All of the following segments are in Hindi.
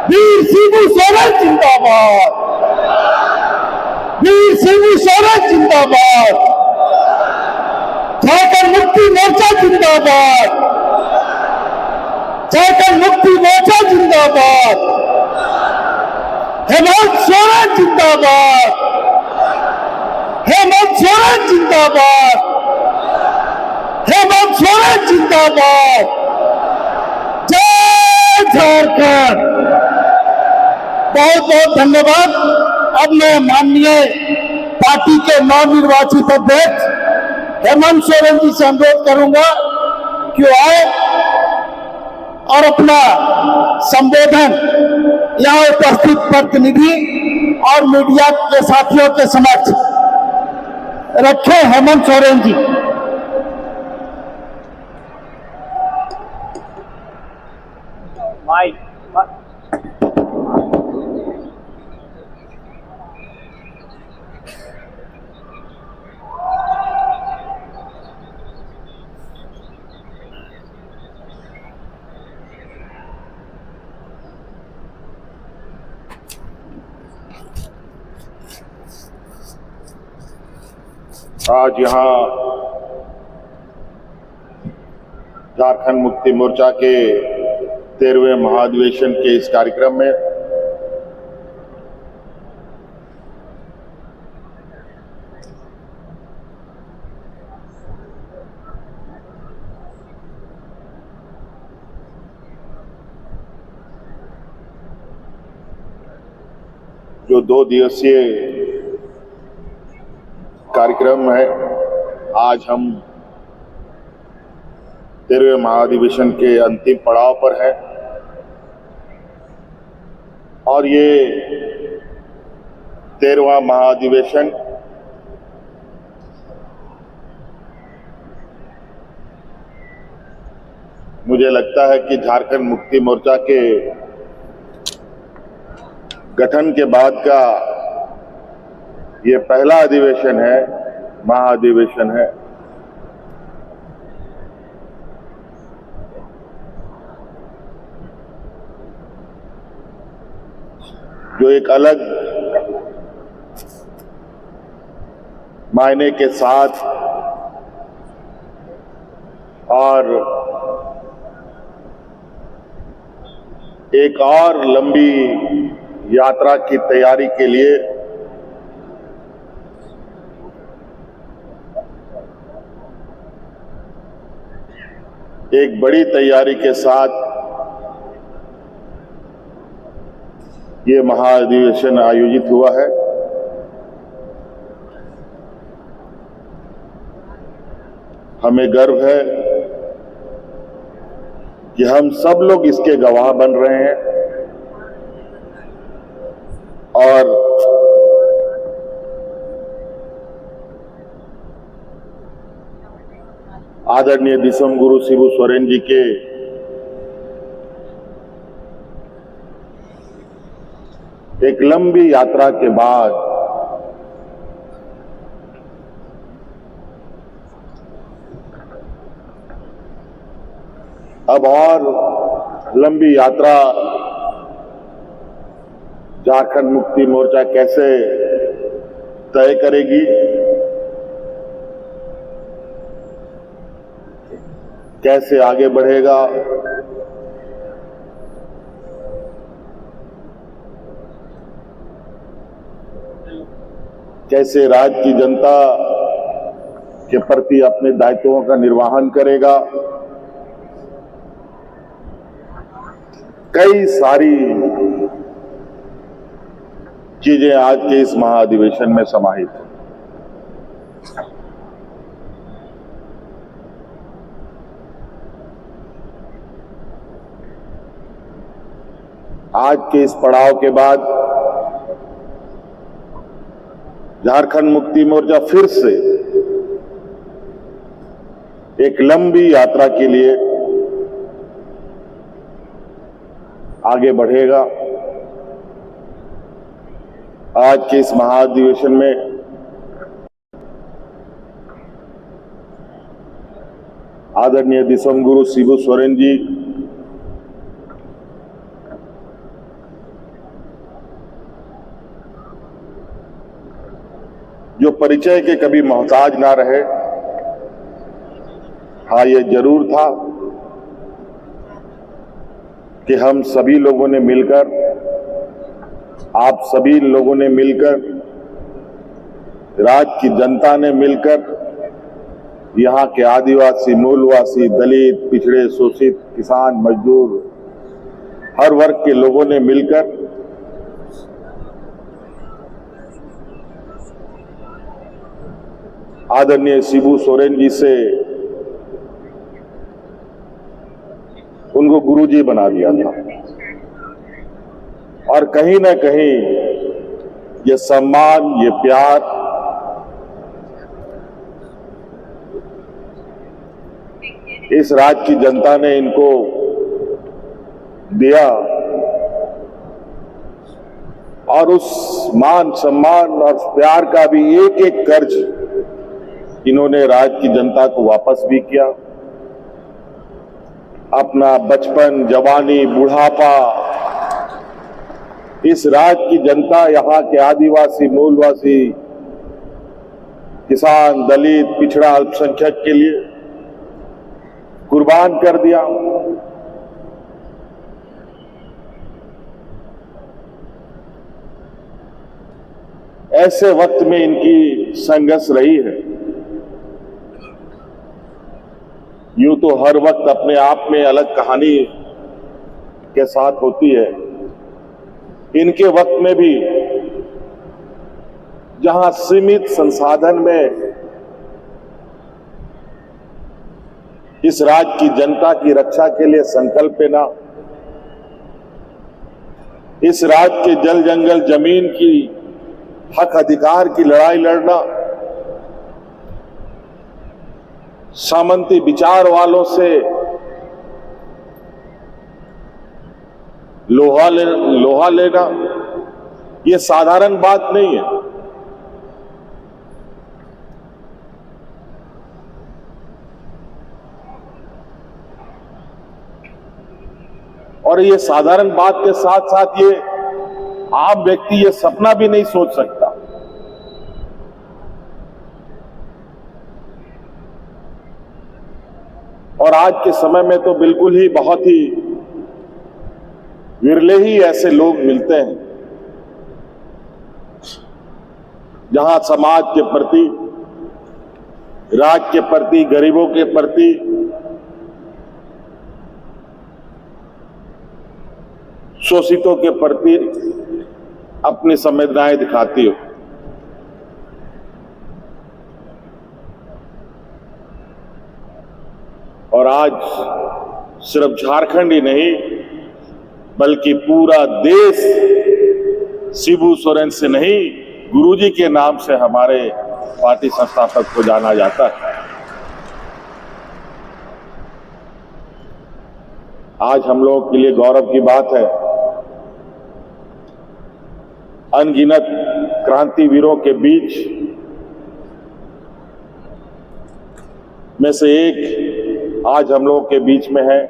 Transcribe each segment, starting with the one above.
वीर शिबू सोरेन जिंदाबाद, वीर शिबू सोरेन जिंदाबाद, झारखंड मुक्ति मोर्चा जिंदाबाद, झारखंड मुक्ति मोर्चा जिंदाबाद, हेमंत सोरेन जिंदाबाद, हेमंत सोरेन जिंदाबाद, हेमंत सोरेन जिंदाबाद। जय झारखंड। बहुत बहुत धन्यवाद। अब मैं माननीय पार्टी के नवनिर्वाचित अध्यक्ष हेमंत सोरेन जी से अनुरोध करूंगा कि वो आए और अपना संबोधन यहाँ उपस्थित प्रतिनिधि और मीडिया के साथियों के समक्ष रखे। हेमंत सोरेन जी। आज यहाँ झारखंड मुक्ति मोर्चा के 13वें महाधिवेशन के इस कार्यक्रम में जो 2 दिवसीय कार्यक्रम है, आज हम 13वें महाधिवेशन के अंतिम पड़ाव पर है और ये 13वां महाधिवेशन मुझे लगता है कि झारखंड मुक्ति मोर्चा के गठन के बाद का ये पहला अधिवेशन है, महाधिवेशन है। जो एक अलग मायने के साथ और एक और लंबी यात्रा की तैयारी के लिए एक बड़ी तैयारी के साथ ये महाधिवेशन आयोजित हुआ है। हमें गर्व है कि हम सब लोग इसके गवाह बन रहे हैं और आदरणीय दिसम गुरु शिबू सोरेन जी के एक लंबी यात्रा के बाद अब और लंबी यात्रा झारखंड मुक्ति मोर्चा कैसे तय करेगी, कैसे आगे बढ़ेगा, कैसे राज्य की जनता के प्रति अपने दायित्वों का निर्वहन करेगा, कई सारी चीजें आज के इस महाधिवेशन में समाहित हैं। आज के इस पड़ाव के बाद झारखंड मुक्ति मोर्चा फिर से एक लंबी यात्रा के लिए आगे बढ़ेगा। आज के इस महाधिवेशन में आदरणीय दिसम गुरु शिबू सोरेन जी जो परिचय के कभी मोहताज ना रहे। हाँ, ये जरूर था कि हम सभी लोगों ने मिलकर, आप सभी लोगों ने मिलकर, राज्य की जनता ने मिलकर, यहाँ के आदिवासी, मूलवासी, दलित, पिछड़े, शोषित, किसान, मजदूर, हर वर्ग के लोगों ने मिलकर आदरणीय शिबू सोरेन जी से उनको गुरुजी बना दिया था। और कहीं ना कहीं ये सम्मान, ये प्यार इस राज्य की जनता ने इनको दिया, और उस मान, सम्मान और प्यार का भी एक एक कर्ज इन्होंने राज्य की जनता को वापस भी किया। अपना बचपन, जवानी, बुढ़ापा इस राज्य की जनता, यहाँ के आदिवासी, मूलवासी, किसान, दलित, पिछड़ा, अल्पसंख्यक के लिए कुर्बान कर दिया। ऐसे वक्त में इनकी संघर्ष रही है। यूं तो हर वक्त अपने आप में अलग कहानी के साथ होती है। इनके वक्त में भी जहां सीमित संसाधन में इस राज्य की जनता की रक्षा के लिए संकल्प लेना, इस राज्य के जल, जंगल, जमीन की हक अधिकार की लड़ाई लड़ना, सामंती विचार वालों से लोहा लेना, यह साधारण बात नहीं है। और ये साधारण बात के साथ साथ ये आम व्यक्ति ये सपना भी नहीं सोच सकता। और आज के समय में तो बिल्कुल ही बहुत ही विरले ही ऐसे लोग मिलते हैं जहां समाज के प्रति, राज्य के प्रति, गरीबों के प्रति शोषितों के प्रति अपनी संवेदनाएं दिखाती हो। और आज सिर्फ झारखंड ही नहीं बल्कि पूरा देश शिबू सोरेन से नहीं, गुरुजी के नाम से हमारे पार्टी संस्थापक को जाना जाता है। आज हम लोगों के लिए गौरव की बात है, अनगिनत क्रांतिवीरों के बीच में से एक आज हम लोगों के बीच में है।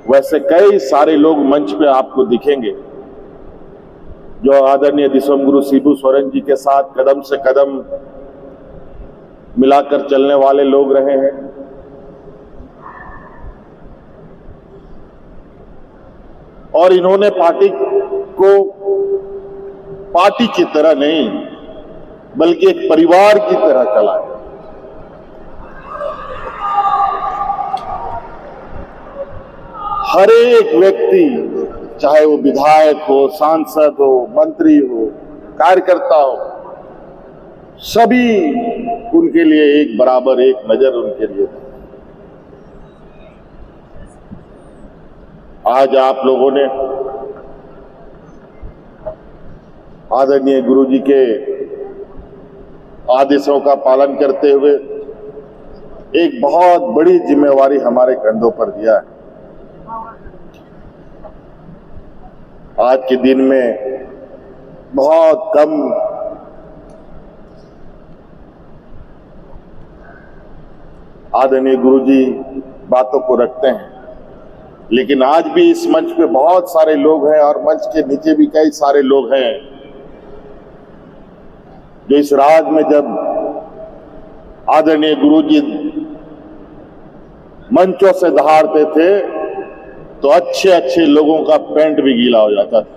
वैसे कई सारे लोग मंच पे आपको दिखेंगे जो आदरणीय दिसोम गुरु शिबू सोरेन जी के साथ कदम से कदम मिलाकर चलने वाले लोग रहे हैं। और इन्होंने पार्टी को पार्टी की तरह नहीं बल्कि एक परिवार की तरह चलाया। हर एक व्यक्ति, चाहे वो विधायक हो, सांसद हो, मंत्री हो, कार्यकर्ता हो, सभी उनके लिए एक बराबर, एक नजर उनके लिए था। आज आप लोगों ने आदरणीय गुरुजी के आदेशों का पालन करते हुए एक बहुत बड़ी जिम्मेवारी हमारे कंधों पर दिया है। आज के दिन में बहुत कम आदरणीय गुरुजी बातों को रखते हैं, लेकिन आज भी इस मंच पे बहुत सारे लोग हैं और मंच के नीचे भी कई सारे लोग हैं जो इस राज में जब आदरणीय गुरुजी मंचों से दहाड़ते थे तो अच्छे अच्छे लोगों का पैंट भी गीला हो जाता था।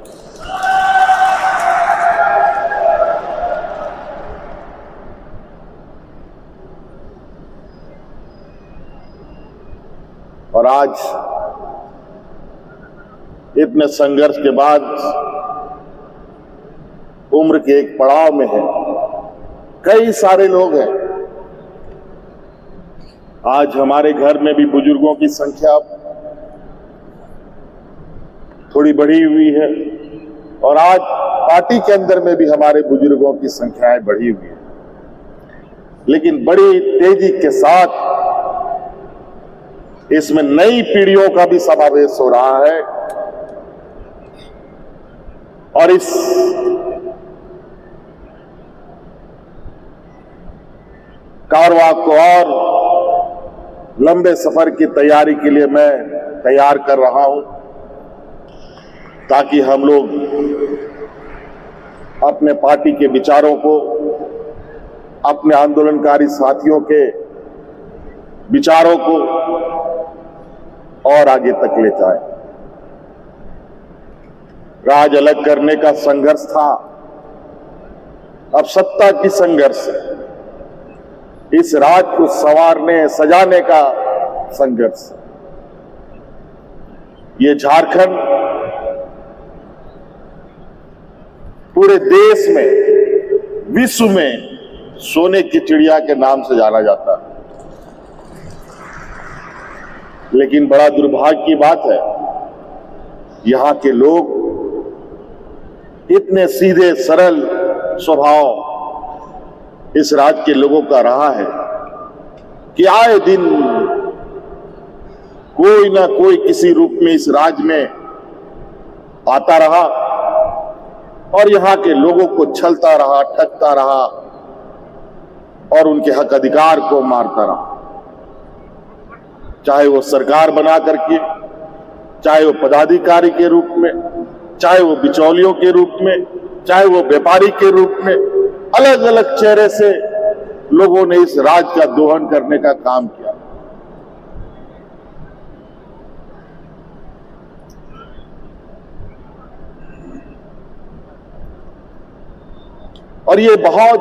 और आज इतने संघर्ष के बाद उम्र के एक पड़ाव में है, कई सारे लोग हैं। आज हमारे घर में भी बुजुर्गों की संख्या थोड़ी बढ़ी हुई है और आज पार्टी के अंदर में भी हमारे बुजुर्गों की संख्याएं बढ़ी हुई है, लेकिन बड़ी तेजी के साथ इसमें नई पीढ़ियों का भी समावेश हो रहा है और इस कारवां को और लंबे सफर की तैयारी के लिए मैं तैयार कर रहा हूं, ताकि हम लोग अपने पार्टी के विचारों को, अपने आंदोलनकारी साथियों के विचारों को और आगे तक ले जाए। राज अलग करने का संघर्ष था, अब सत्ता की संघर्ष है। इस राज को संवारने सजाने का संघर्ष। ये झारखंड पूरे देश में, विश्व में सोने की चिड़िया के नाम से जाना जाता है, लेकिन बड़ा दुर्भाग्य की बात है यहां के लोग इतने सीधे सरल स्वभाव इस राज्य के लोगों का रहा है कि आए दिन कोई ना कोई किसी रूप में इस राज्य में आता रहा और यहां के लोगों को छलता रहा, ठगता रहा और उनके हक अधिकार को मारता रहा। चाहे वो सरकार बना करके, चाहे वो पदाधिकारी के रूप में, चाहे वो बिचौलियों के रूप में, चाहे वो व्यापारी के रूप में, अलग अलग चेहरे से लोगों ने इस राज का दोहन करने का काम किया। और ये बहुत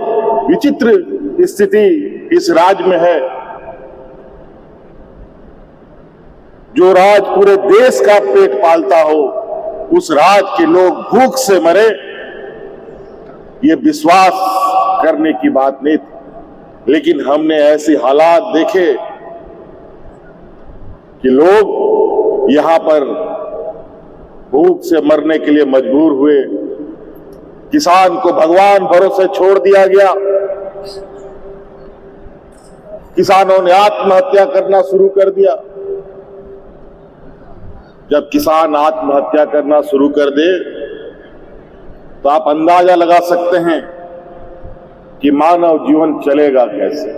विचित्र स्थिति इस राज्य में है। जो राज पूरे देश का पेट पालता हो, उस राज के लोग भूख से मरे, ये विश्वास करने की बात नहीं थी। लेकिन हमने ऐसे हालात देखे कि लोग यहां पर भूख से मरने के लिए मजबूर हुए। किसान को भगवान भरोसे छोड़ दिया गया। किसानों ने आत्महत्या करना शुरू कर दिया। जब किसान आत्महत्या करना शुरू कर दे तो आप अंदाजा लगा सकते हैं कि मानव जीवन चलेगा कैसे।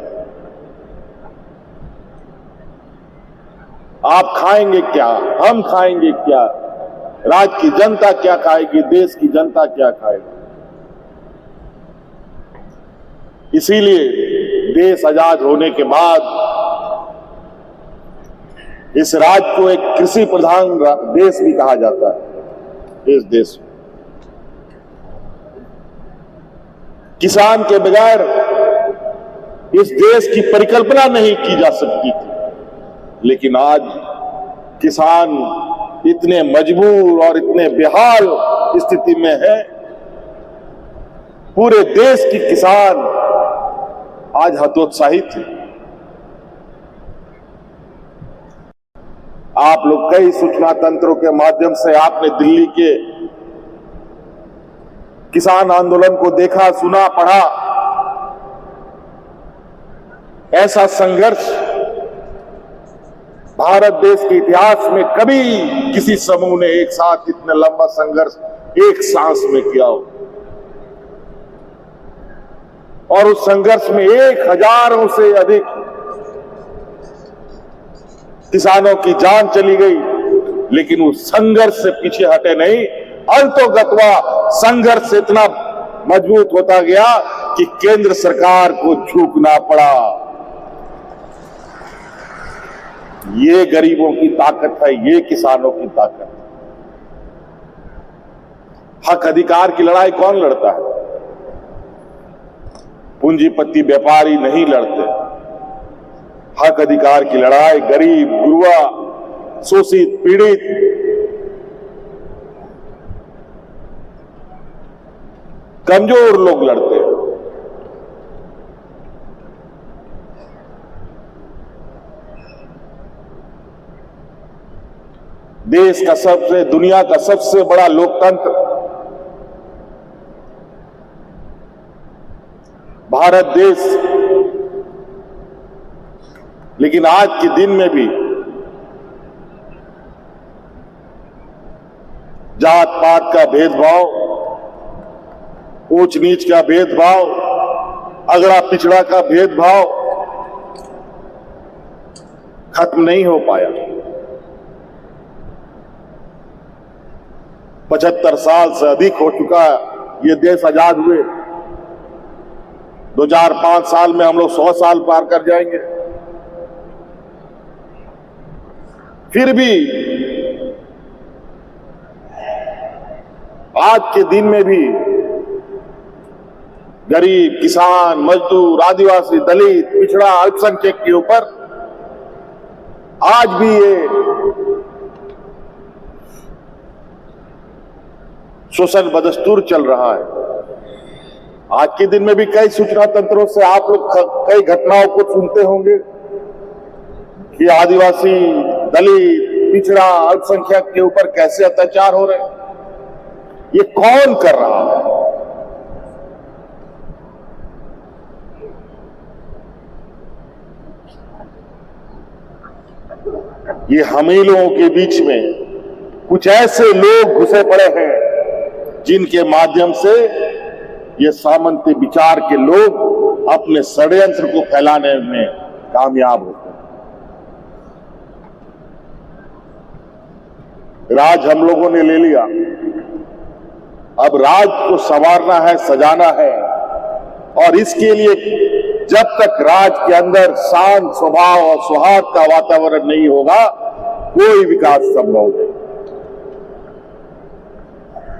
आप खाएंगे क्या, हम खाएंगे क्या, राज्य की जनता क्या खाएगी, देश की जनता क्या खाएगी। इसीलिए देश आजाद होने के बाद इस राज्य को एक कृषि प्रधान देश भी कहा जाता है। इस देश में किसान के बगैर इस देश की परिकल्पना नहीं की जा सकती थी, लेकिन आज किसान इतने मजबूर और इतने बेहाल स्थिति में है। पूरे देश की किसान आज हतोत्साहित है। आप लोग कई सूचना तंत्रों के माध्यम से आपने दिल्ली के किसान आंदोलन को देखा, सुना, पढ़ा। ऐसा संघर्ष भारत देश के इतिहास में कभी किसी समूह ने एक साथ इतना लंबा संघर्ष एक सांस में किया हो। और उस संघर्ष में 1000 से अधिक किसानों की जान चली गई, लेकिन उस संघर्ष से पीछे हटे नहीं। अंतोगत्वा संघर्ष इतना मजबूत होता गया कि केंद्र सरकार को झुकना पड़ा। ये गरीबों की ताकत है, ये किसानों की ताकत है। हक अधिकार की लड़ाई कौन लड़ता है? पूंजीपति व्यापारी नहीं लड़ते। हक अधिकार की लड़ाई गरीब, गुरुआ, शोषित, पीड़ित, कमजोर लोग लड़ते हैं। देश का दुनिया का सबसे बड़ा लोकतंत्र भारत देश, लेकिन आज के दिन में भी जात पात का भेदभाव, ऊंच नीच का भेदभाव, अगड़ा पिछड़ा का भेदभाव खत्म नहीं हो पाया। 75 साल से अधिक हो चुका ये देश आजाद हुए। 2005 साल में हम लोग 100 साल पार कर जाएंगे। फिर भी आज के दिन में भी गरीब, किसान, मजदूर, आदिवासी, दलित, पिछड़ा, अल्पसंख्यक के ऊपर आज भी ये शोषण बदस्तूर चल रहा है। आज के दिन में भी कई सूचना तंत्रों से आप लोग कई घटनाओं को सुनते होंगे कि आदिवासी, दलित, पिछड़ा, अल्पसंख्यक के ऊपर कैसे अत्याचार हो रहे हैं। ये कौन कर रहा है? ये हम ही लोगों के बीच में कुछ ऐसे लोग घुसे पड़े हैं जिनके माध्यम से ये सामंती विचार के लोग अपने षड्यंत्र को फैलाने में कामयाब होते हैं। राज हम लोगों ने ले लिया, अब राज को संवारना है, सजाना है, और इसके लिए जब तक राज के अंदर शांत स्वभाव और सौहार्द का वातावरण नहीं होगा, कोई विकास संभव नहीं।